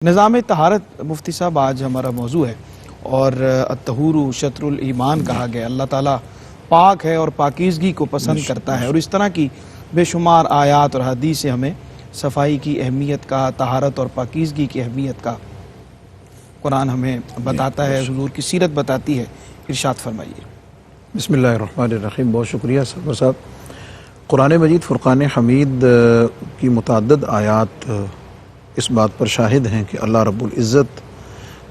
نظام طہارت مفتی صاحب آج ہمارا موضوع ہے اور الطہور شطر الایمان کہا گیا۔ اللہ تعالیٰ پاک ہے اور پاکیزگی کو پسند کرتا ہے، اور اس طرح کی بے شمار آیات اور حدیث سے ہمیں صفائی کی اہمیت کا، طہارت اور پاکیزگی کی اہمیت کا قرآن ہمیں بتاتا ہے، حضور کی سیرت بتاتی ہے۔ ارشاد فرمائیے۔ بسم اللہ الرحمن الرحیم۔ بہت شکریہ سرور صاحب۔ قرآن مجید فرقان حمید کی متعدد آیات اس بات پر شاہد ہیں کہ اللہ رب العزت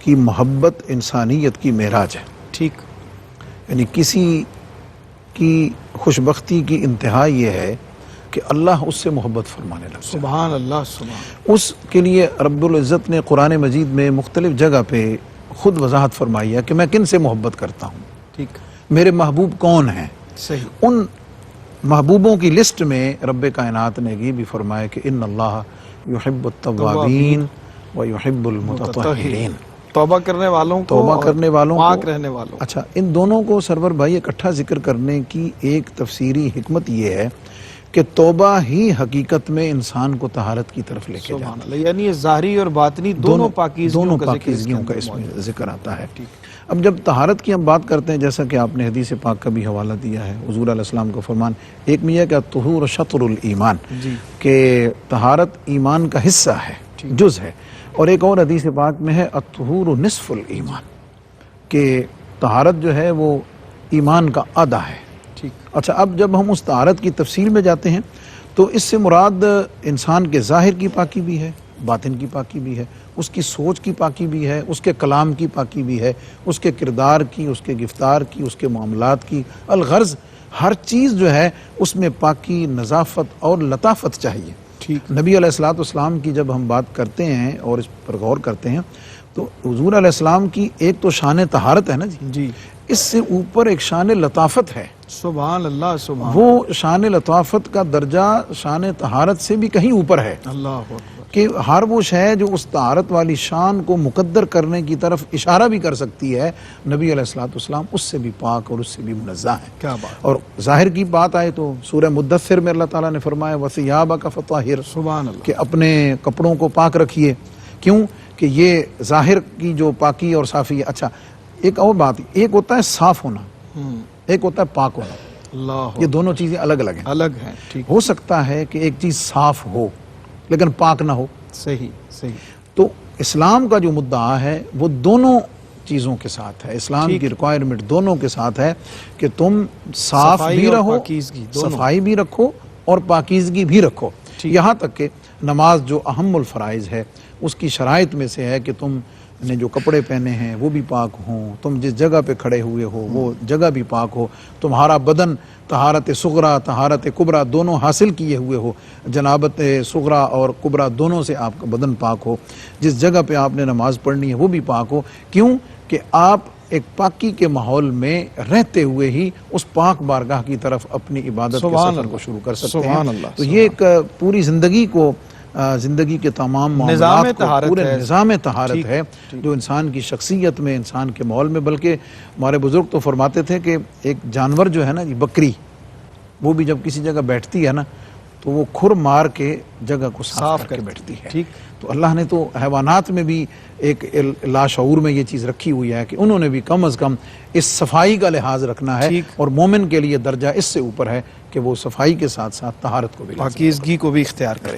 کی محبت انسانیت کی معراج ہے۔ ٹھیک، یعنی کسی کی خوشبختی کی انتہا یہ ہے کہ اللہ اس سے محبت فرمانے لگتا ہے۔ سبحان اللہ، سبحان اس کے لیے رب العزت نے قرآن مجید میں مختلف جگہ پہ خود وضاحت فرمائی ہے کہ میں کن سے محبت کرتا ہوں، ٹھیک، میرے محبوب کون ہیں۔ صحیح۔ ان محبوبوں کی لسٹ میں رب کائنات نے یہ بھی فرمایا کہ ان اللہ یحب التوابین و یحب المتطہرین، توبہ کرنے والوں کو، توبہ کرنے والوں کو، پاک رہنے والوں کو۔ اچھا، ان دونوں کو سرور بھائی اکٹھا ذکر کرنے کی ایک تفسیری حکمت یہ ہے کہ توبہ ہی حقیقت میں انسان کو طہارت کی طرف لے کے جاتا سبحان اللہ، یعنی یہ ظاہری اور باطنی دونوں پاکیزگیوں کا اس میں ذکر آتا ہے۔ اب جب طہارت کی ہم بات کرتے ہیں، جیسا کہ آپ نے حدیث پاک کا بھی حوالہ دیا ہے، حضور علیہ السلام کا فرمان ایک میں یہ کہ الطہور شطر الایمان، کہ طہارت ایمان کا حصہ ہے، جز ہے، اور ایک اور حدیث پاک میں ہے الطہور نصف الایمان، کہ طہارت جو ہے وہ ایمان کا آدھا ہے۔ اچھا، اب جب ہم اس طہارت کی تفصیل میں جاتے ہیں تو اس سے مراد انسان کے ظاہر کی پاکی بھی ہے، باطن کی پاکی بھی ہے، اس کی سوچ کی پاکی بھی ہے، اس کے کلام کی پاکی بھی ہے، اس کے کردار کی، اس کے گفتار کی، اس کے معاملات کی، الغرض ہر چیز جو ہے اس میں پاکی، نظافت اور لطافت چاہیے۔ نبی علیہ السلام کی جب ہم بات کرتے ہیں اور اس پر غور کرتے ہیں تو حضور علیہ السلام کی ایک تو شان طہارت ہے نا جی، اس سے اوپر ایک شان لطافت ہے۔ سبحان اللہ، سبحان وہ شان لطافت کا درجہ شان طہارت سے بھی کہیں اوپر ہے، اللہ اکبر، کہ ہر وہ شے جو اس طہارت والی شان کو مقدر کرنے کی طرف اشارہ بھی کر سکتی ہے، نبی علیہ السلام اس سے بھی پاک اور اس سے بھی منزہ ہے۔ کیا بات۔ اور ظاہر کی بات آئے تو سورہ مدثر میں اللہ تعالیٰ نے فرمایا وَثِيَابَكَ فَطَهِّرْ، سبحان اللہ، کہ اپنے کپڑوں کو پاک رکھیے۔ کیوں کہ یہ ظاہر کی جو پاکی اور صافی ہے۔ اچھا، ایک اور بات، ایک ہوتا ہے صاف ہونا، ایک ہوتا ہے پاک ہونا، اللہ، یہ دونوں چیزیں الگ الگ ہیں۔ الگ ہیں۔ ٹھیک، ہو سکتا ہے کہ ایک چیز صاف ہو لیکن پاک نہ ہو۔ صحیح صحیح۔ تو اسلام کا جو مدعا ہے وہ دونوں چیزوں کے ساتھ ہے، اسلام کی ریکوائرمنٹ دونوں کے ساتھ ہے کہ تم صاف بھی رہو، صفائی بھی رکھو اور پاکیزگی بھی رکھو۔ یہاں تک کہ نماز جو اہم الفرائض ہے اس کی شرائط میں سے ہے کہ تم نے جو کپڑے پہنے ہیں وہ بھی پاک ہوں، تم جس جگہ پہ کھڑے ہوئے ہو وہ جگہ بھی پاک ہو، تمہارا بدن طہارت صغرا طہارت کبریٰ دونوں حاصل کیے ہوئے ہو، جنابت صغرا اور کبریٰ دونوں سے آپ کا بدن پاک ہو، جس جگہ پہ آپ نے نماز پڑھنی ہے وہ بھی پاک ہو۔ کیوں کہ آپ ایک پاکی کے ماحول میں رہتے ہوئے ہی اس پاک بارگاہ کی طرف اپنی عبادت کے سفر کو شروع کر سکتے ہیں۔ تو یہ ایک پوری زندگی کو، زندگی کے تمام معاملات کو پورے نظام طہارت ہے جو انسان کی شخصیت میں، انسان کے ماحول میں، بلکہ ہمارے بزرگ تو فرماتے تھے کہ ایک جانور جو ہے نا جی، بکری، وہ بھی جب کسی جگہ بیٹھتی ہے نا تو وہ کھر مار کے جگہ کو صاف کر کے بیٹھتی ہے۔ تو اللہ نے تو حیوانات میں بھی ایک لاشعور میں یہ چیز رکھی ہوئی ہے کہ انہوں نے بھی کم از کم اس صفائی کا لحاظ رکھنا ہے، اور مومن کے لیے درجہ اس سے اوپر ہے کہ وہ صفائی کے ساتھ ساتھ طہارت کو بھی، پاکیزگی کو بھی اختیار کرے۔